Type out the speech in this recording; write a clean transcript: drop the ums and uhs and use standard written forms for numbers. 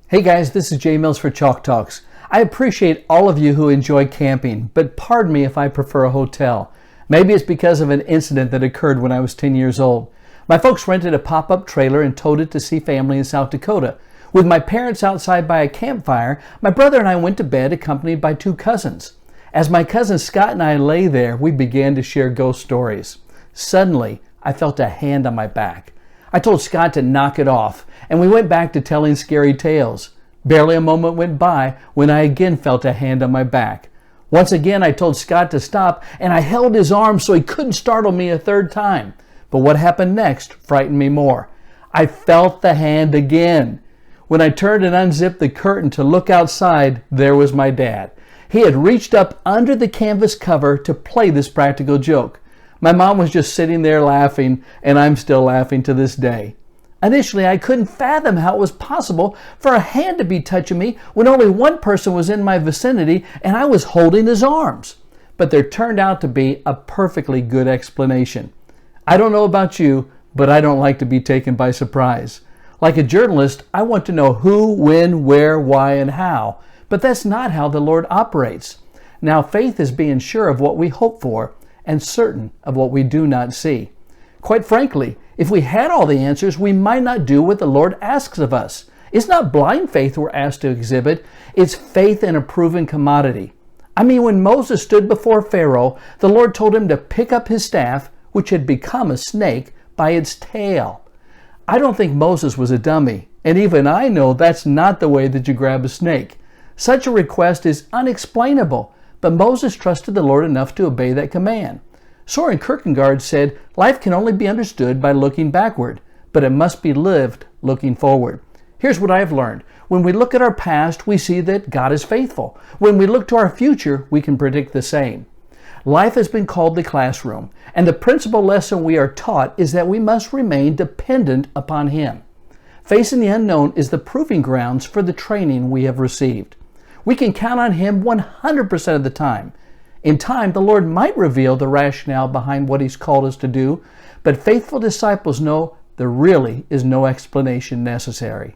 Hey guys, this is Jay Mills for Chalk Talks. I appreciate all of you who enjoy camping, but pardon me if I prefer a hotel. Maybe it's because of an incident that occurred when I was 10 years old. My folks rented a pop-up trailer and towed it to see family in South Dakota. With my parents outside by a campfire, my brother and I went to bed accompanied by two cousins. As my cousin Scott and I lay there, we began to share ghost stories. Suddenly, I felt a hand on my back. I told Scott to knock it off, and we went back to telling scary tales. Barely a moment went by when I again felt a hand on my back. Once again, I told Scott to stop, and I held his arm so he couldn't startle me a third time. But what happened next frightened me more. I felt the hand again. When I turned and unzipped the curtain to look outside, there was my dad. He had reached up under the canvas cover to play this practical joke. My mom was just sitting there laughing, and I'm still laughing to this day. Initially, I couldn't fathom how it was possible for a hand to be touching me when only one person was in my vicinity and I was holding his arms. But there turned out to be a perfectly good explanation. I don't know about you, but I don't like to be taken by surprise. Like a journalist, I want to know who, when, where, why, and how. But that's not how the Lord operates. Now, faith is being sure of what we hope for and certain of what we do not see. Quite frankly, if we had all the answers, we might not do what the Lord asks of us. It's not blind faith we're asked to exhibit. It's faith in a proven commodity. I mean, when Moses stood before Pharaoh, the Lord told him to pick up his staff, which had become a snake, by its tail. I don't think Moses was a dummy, and even I know that's not the way that you grab a snake. Such a request is unexplainable, but Moses trusted the Lord enough to obey that command. Soren Kierkegaard said, life can only be understood by looking backward, but it must be lived looking forward. Here's what I've learned. When we look at our past, we see that God is faithful. When we look to our future, we can predict the same. Life has been called the classroom, and the principal lesson we are taught is that we must remain dependent upon Him. Facing the unknown is the proving grounds for the training we have received. We can count on Him 100% of the time. In time, the Lord might reveal the rationale behind what He's called us to do, but faithful disciples know there really is no explanation necessary.